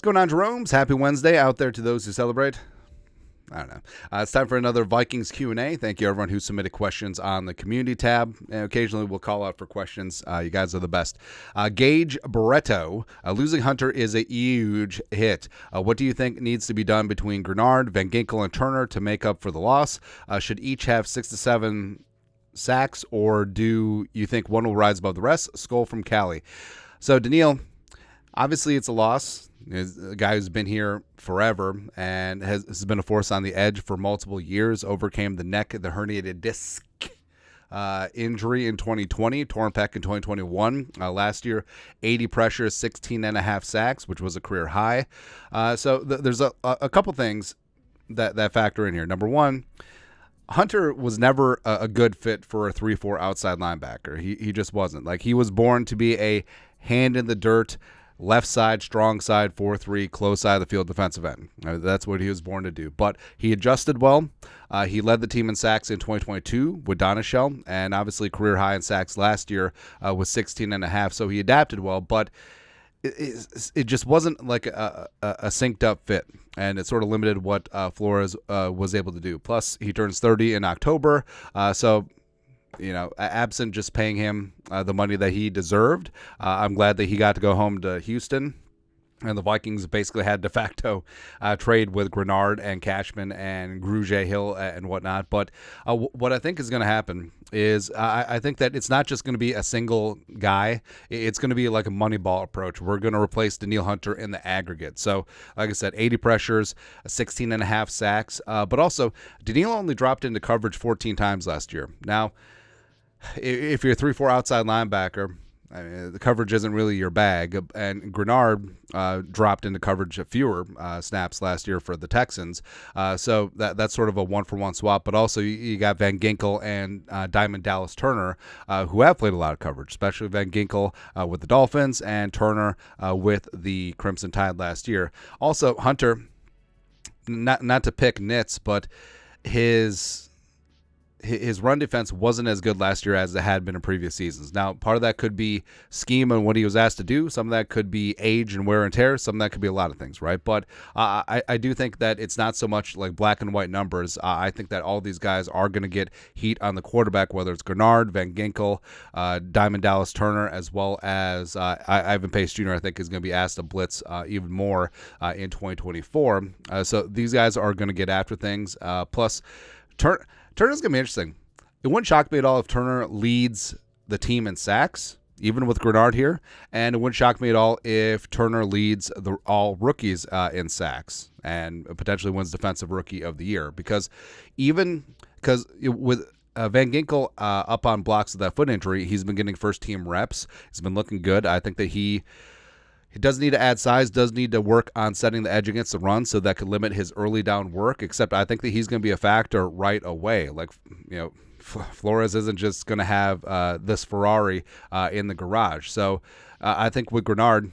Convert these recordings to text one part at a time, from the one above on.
going on, Jeromes? Happy Wednesday out there to those who celebrate. I don't know. It's time for another Vikings Q&A. Thank you, everyone who submitted questions on the community tab. And occasionally, we'll call out for questions. You guys are the best. Gage Barreto, losing Hunter is a huge hit. What do you think needs to be done between Grenard, Van Ginkel, and Turner to make up for the loss? Should each have 6 to 7 sacks, or do you think one will rise above the rest? Skull from Cali. So, Danielle, obviously it's a loss. He's a guy who's been here forever and has been a force on the edge for multiple years, overcame the herniated disc injury in 2020, torn pec in 2021. Last year, 80 pressures, 16.5 sacks, which was a career high. So there's a couple things that factor in here. Number one, Hunter was never a good fit for a 3-4 outside linebacker. He just wasn't. Like, he was born to be a hand in the dirt, left side, strong side, 4-3, close side of the field defensive end. That's what he was born to do. But he adjusted well. He led the team in sacks in 2022 with Donishell, and obviously career high in sacks last year with 16.5. So he adapted well, but it just wasn't like a synced up fit, and it sort of limited what Flores was able to do. Plus, he turns 30 in October, so absent just paying him the money that he deserved, I'm glad that he got to go home to Houston. And the Vikings basically had de facto trade with Grenard and Cashman and Grugier Hill and whatnot. But what I think is going to happen is I think that it's not just going to be a single guy. It's going to be like a Moneyball approach. We're going to replace Danielle Hunter in the aggregate. So, like I said, 80 pressures, 16.5 sacks. But also, Danielle only dropped into coverage 14 times last year. Now, if you're a 3-4 outside linebacker, I mean, the coverage isn't really your bag. And Grenard dropped into coverage at fewer snaps last year for the Texans. So that's sort of a 1-for-1 swap. But also you got Van Ginkel and Diamond Dallas Turner, who have played a lot of coverage, especially Van Ginkel with the Dolphins and Turner with the Crimson Tide last year. Also, Hunter, not to pick nits, but his run defense wasn't as good last year as it had been in previous seasons. Now, part of that could be scheme and what he was asked to do. Some of that could be age and wear and tear. Some of that could be a lot of things, right? But I do think that it's not so much like black and white numbers. I think that all these guys are going to get heat on the quarterback, whether it's Grenard, Van Ginkel, Diamond Dallas Turner, as well as Ivan Pace Jr., I think is going to be asked to blitz even more in 2024. So these guys are going to get after things. Plus, Turner's going to be interesting. It wouldn't shock me at all if Turner leads the team in sacks, even with Grenard here. And it wouldn't shock me at all if Turner leads all rookies in sacks and potentially wins Defensive Rookie of the Year. Because with Van Ginkel up on blocks with that foot injury, he's been getting first-team reps. He's been looking good. I think that he does need to add size, does need to work on setting the edge against the run, so that could limit his early down work, except I think that he's going to be a factor right away. Like, Flores isn't just going to have this Ferrari in the garage. So I think with Grenard's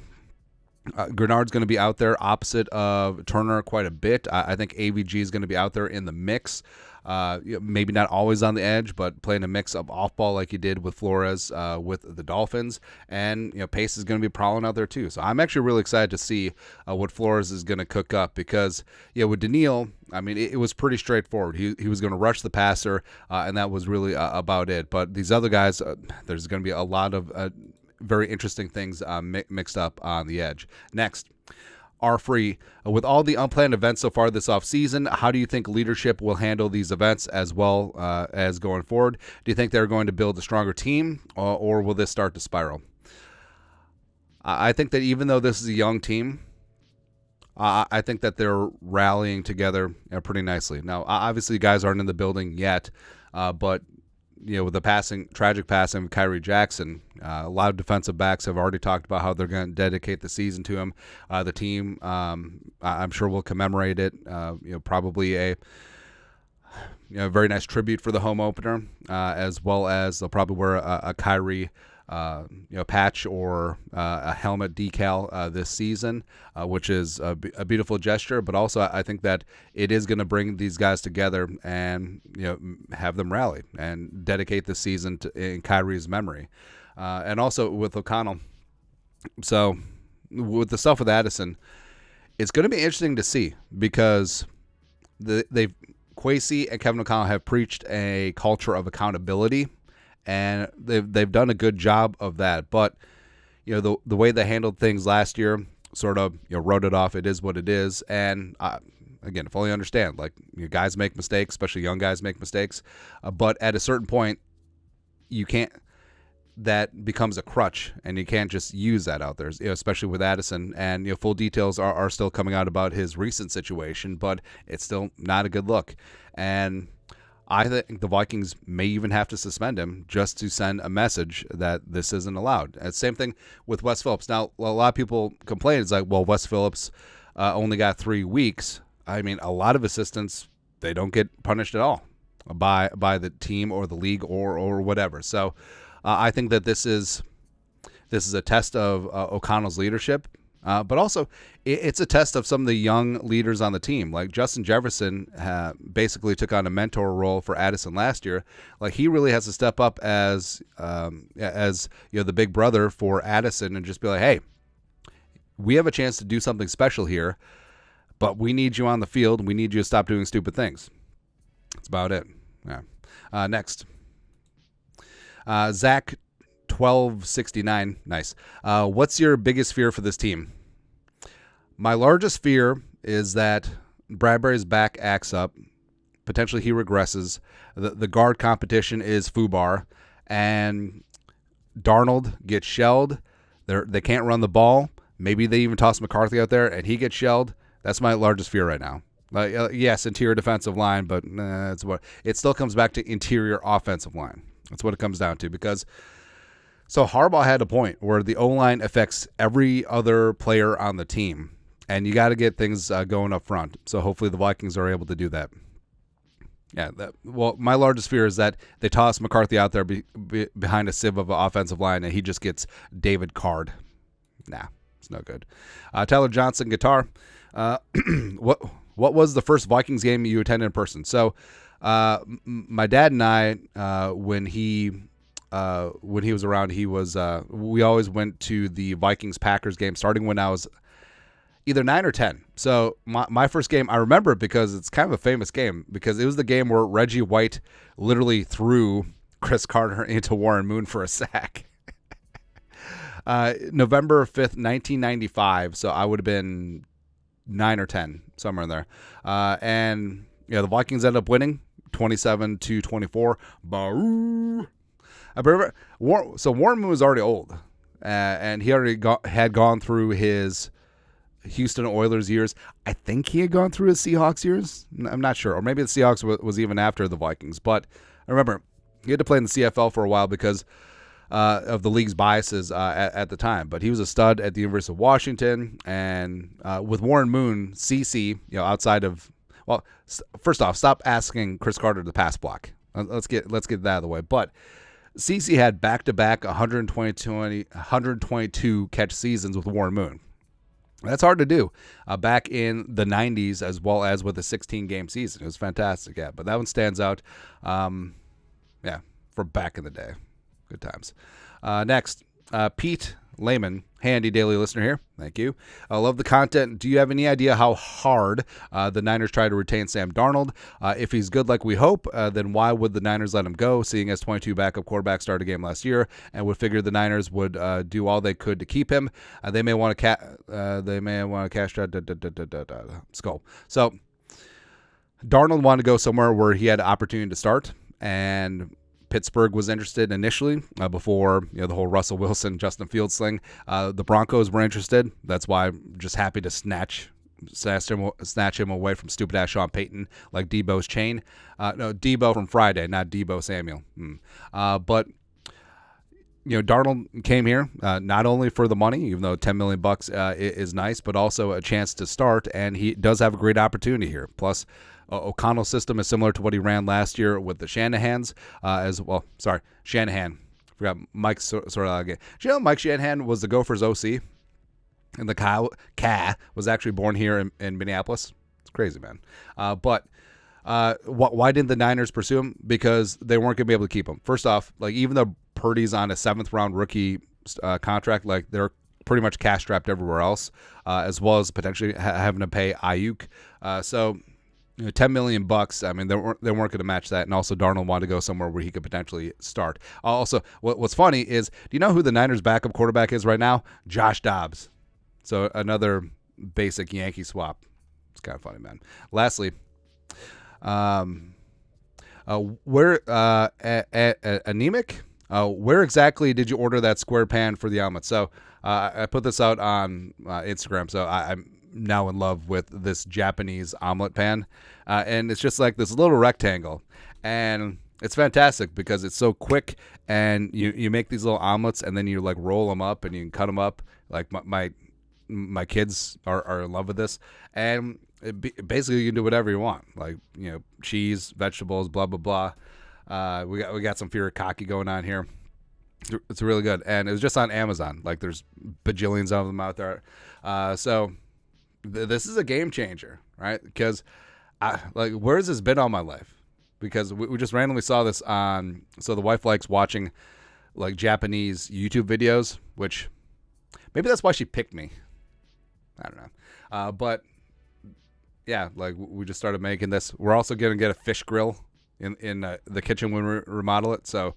going to be out there opposite of Turner quite a bit. I think AVG is going to be out there in the mix. Maybe not always on the edge, but playing a mix of off ball like he did with Flores with the Dolphins, and Pace is going to be prowling out there too. So I'm actually really excited to see what Flores is going to cook up, because with Danielle, I mean, it was pretty straightforward. He was going to rush the passer, and that was really about it. But these other guys, there's going to be a lot of very interesting things mixed up on the edge. Next, are free. With all the unplanned events so far this offseason, how do you think leadership will handle these events as well as going forward? Do you think they're going to build a stronger team, or will this start to spiral? I think that even though this is a young team, I think that they're rallying together pretty nicely. Now, obviously, guys aren't in the building yet, but with the tragic passing of Kyrie Jackson, a lot of defensive backs have already talked about how they're going to dedicate the season to him. The team, I'm sure, will commemorate it. Probably a very nice tribute for the home opener, as well as they'll probably wear a Kyrie patch or a helmet decal this season, which is a beautiful gesture. But also, I think that it is going to bring these guys together and have them rally and dedicate the season in Kyrie's memory, and also with O'Connell. So with the stuff with Addison, It's going to be interesting to see because Kwesi and Kevin O'Connell have preached a culture of accountability, and they've done a good job of that. But the way they handled things last year, sort of wrote it off. It is what it is, and again, fully understand. Like, guys make mistakes, especially young guys make mistakes, but at a certain point, you can't. That becomes a crutch, and you can't just use that out there, especially with Addison. And full details are still coming out about his recent situation, but it's still not a good look. And I think the Vikings may even have to suspend him just to send a message that this isn't allowed. And same thing with Wes Phillips. Now, a lot of people complain. It's like, well, Wes Phillips only got 3 weeks. I mean, a lot of assistants, they don't get punished at all by the team or the league or whatever. So I think that this is a test of O'Connell's leadership, but also it's a test of some of the young leaders on the team. Like Justin Jefferson basically took on a mentor role for Addison last year. Like, he really has to step up as the big brother for Addison and just be like, hey, we have a chance to do something special here, but we need you on the field. We need you to stop doing stupid things. That's about it. Yeah. Next. Zach 1269. Nice. What's your biggest fear for this team? My largest fear is that Bradbury's back acts up. Potentially he regresses. The guard competition is FUBAR, and Darnold gets shelled. They can't run the ball. Maybe they even toss McCarthy out there and he gets shelled. That's my largest fear right now. Yes, interior defensive line, but it still comes back to interior offensive line. That's what it comes down to, because so Harbaugh had a point where the O-line affects every other player on the team, and you got to get things going up front. So hopefully the Vikings are able to do that. Yeah, my largest fear is that they toss McCarthy out there behind a sieve of an offensive line, and he just gets David Card. Nah, it's no good. Tyler Johnson, guitar. What was the first Vikings game you attended in person? So my dad and I, when he was around, we always went to the Vikings-Packers game starting when I was either 9 or 10. So my first game, I remember it because it's kind of a famous game, because it was the game where Reggie White literally threw Chris Carter into Warren Moon for a sack. November 5th, 1995. So I would have been 9 or 10, somewhere in there. And the Vikings ended up winning 27-24. Boo. I remember, Warren Moon was already old, and he already had gone through his Houston Oilers years. I think he had gone through his Seahawks years. I'm not sure, or maybe the Seahawks was even after the Vikings. But I remember he had to play in the CFL for a while because of the league's biases at the time. But he was a stud at the University of Washington, and with Warren Moon, CC, outside of. Well, first off, stop asking Chris Carter to pass block. Let's get that out of the way. But CC had back-to-back 122 catch seasons with Warren Moon. That's hard to do back in the 90s, as well as with a 16-game season. It was fantastic, yeah. But that one stands out, for back in the day. Good times. Next, Pete Lehman, handy daily listener here. Thank you. I love the content. Do you have any idea how hard the Niners try to retain Sam Darnold? If he's good like we hope, then why would the Niners let him go, seeing as 22 backup quarterbacks started a game last year, and would figure the Niners would do all they could to keep him? They may want to cash skull. So Darnold wanted to go somewhere where he had an opportunity to start, and Pittsburgh was interested initially before the whole Russell Wilson, Justin Fields thing. The Broncos were interested. That's why I'm just happy to snatch him away from stupid ass Sean Payton like Debo's chain. No, Debo from Friday, not Debo Samuel. But Darnold came here not only for the money, even though $10 million is nice, but also a chance to start, and he does have a great opportunity here. Plus, O'Connell's system is similar to what he ran last year with the Shanahans as well. Sorry, Shanahan. Forgot Mike Sorrell. Mike Shanahan was the Gophers OC, and the Ka was actually born here in Minneapolis. It's crazy, man. But why didn't the Niners pursue him? Because they weren't going to be able to keep him. First off, even though Purdy's on a 7th-round rookie contract, they're pretty much cash strapped everywhere else, as well as potentially having to pay Ayuk. So $10 million. I mean, they weren't going to match that, and also Darnold wanted to go somewhere where he could potentially start. Also, what's funny is, do you know who the Niners' backup quarterback is right now? Josh Dobbs. So another basic Yankee swap. It's kind of funny, man. Lastly, anemic? Where exactly did you order that square pan for the omelet? So I put this out on Instagram, so I'm now in love with this Japanese omelet pan, and it's just like this little rectangle, and it's fantastic because it's so quick, and you make these little omelets, and then you like roll them up, and you can cut them up. Like my kids are in love with this, and basically you can do whatever you want, like, you know, cheese, vegetables, blah blah blah. We got some furikake going on here. It's really good, and it was just on Amazon. Like, there's bajillions of them out there. So this is a game changer, right? Because where has this been all my life? Because we just randomly saw this on. So the wife likes watching like Japanese YouTube videos, which maybe that's why she picked me. I don't know, but yeah, like we just started making this. We're also gonna get a fish grill in the kitchen when we remodel it. So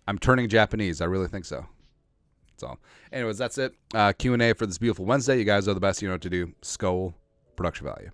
I'm turning Japanese. I really think so. That's all. Anyways, that's it. Q&A for this beautiful Wednesday. You guys are the best. You know what to do. Skol. Production value.